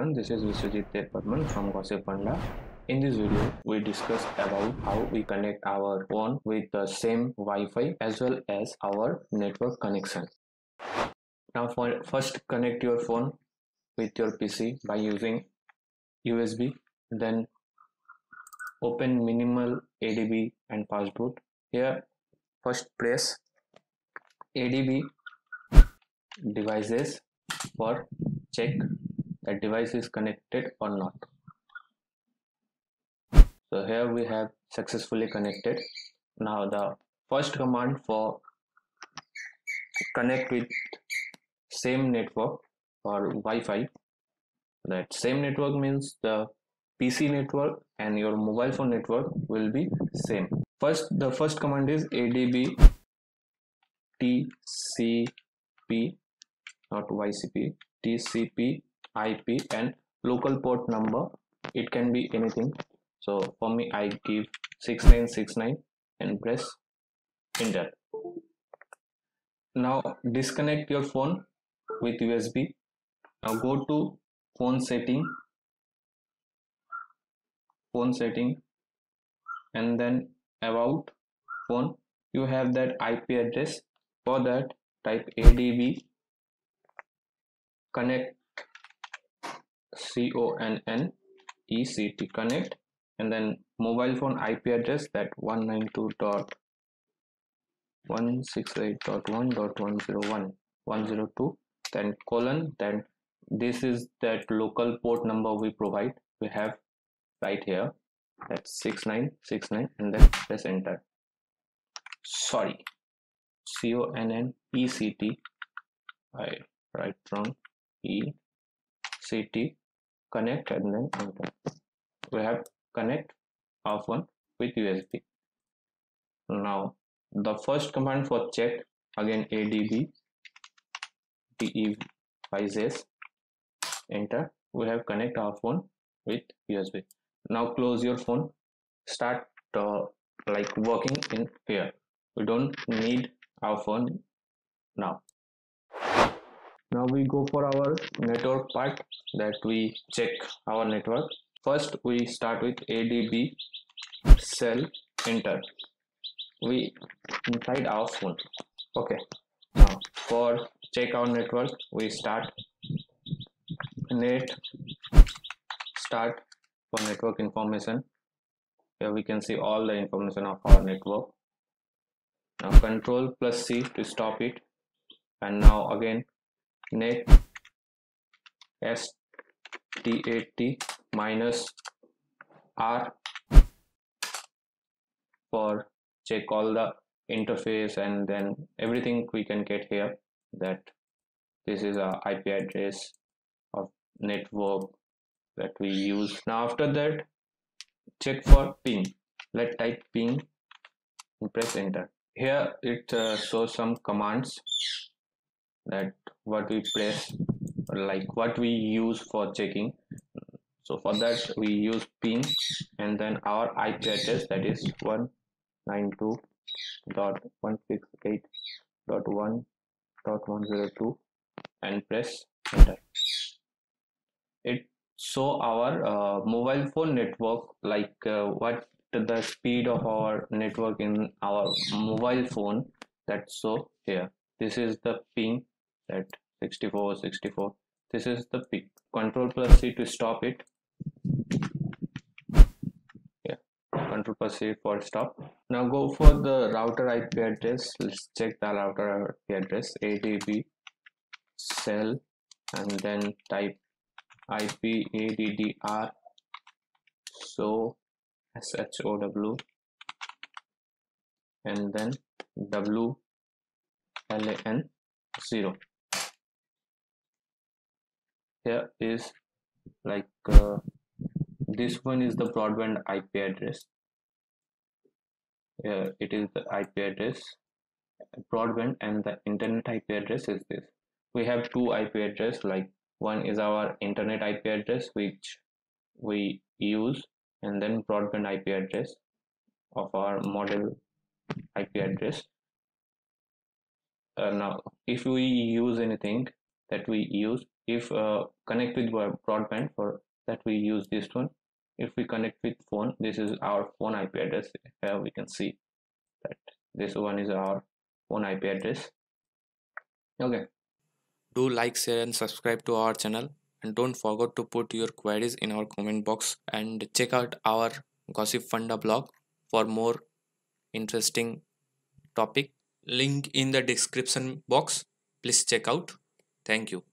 everyone, this is Vishwajit Tedparman from Gossipfunda. In this video, we discuss about how we connect our phone with the same Wi-Fi as well as our network connection. Now first connect your phone with your PC by using USB, then open minimal ADB and fastboot. Here first press ADB devices for check that device is connected or not. So here we have successfully connected. Now the first command for connect with same network or Wi-Fi, that same network means the PC network and your mobile phone network will be same. The first command is ADB TCP, not YCP, TCP IP and local port number. It can be anything. So for me, I give 6969 and press enter. Now disconnect your phone with USB. Now go to phone setting, and then about phone. You have that IP address. For that, type ADB connect, CONNECT connect, and then mobile phone IP address, that 192.168.1.101.102, then colon, then this is that local port number we provide. We have right here, that's 6969, and then press enter. Sorry, CONNECT, I write wrong, ECT connect, and then enter. We have connect our phone with USB. Now the first command for check, again ADB devices, enter. We have connect our phone with USB. Now close your phone, start like working in here. We don't need our phone now. Now we go for our network part, that we check our network. First we start with ADB cell, enter. We inside our phone. Okay, now for check our network, we start net start for network information. Here we can see all the information of our network. Now Control plus C to stop it, and now again net STAT minus R for check all the interface, and then everything we can get here, that this is our IP address of network that we use. Now after that, check for ping. Let's type ping and press enter. Here it shows some commands, that what we press, like what we use for checking. So for that we use ping and then our IP address, that is 192.168.1.102, and press enter. It show our mobile phone network, like what the speed of our network in our mobile phone, that show here. This is the ping, that 64. This is the ping. Control plus C to stop it. Yeah, Control plus C for stop. Now go for the router IP address. Let's check the router IP address, ADB cell, and then type IP ADDR so SHOW, and then WLAN 0. Here is like this one is the broadband IP address. Here it is the IP address broadband, and the internet IP address is this. We have two IP address, like one is our internet IP address which we use, and then broadband IP address of our model IP address. Now if we use anything that we use, If connect with broadband, for that we use this one. If we connect with phone, this is our phone IP address. Here we can see that this one is our phone IP address. Okay. Do like, share and subscribe to our channel, and don't forget to put your queries in our comment box, and check out our Gossip Funda blog for more interesting topic. Link in the description box. Please check out. Thank you.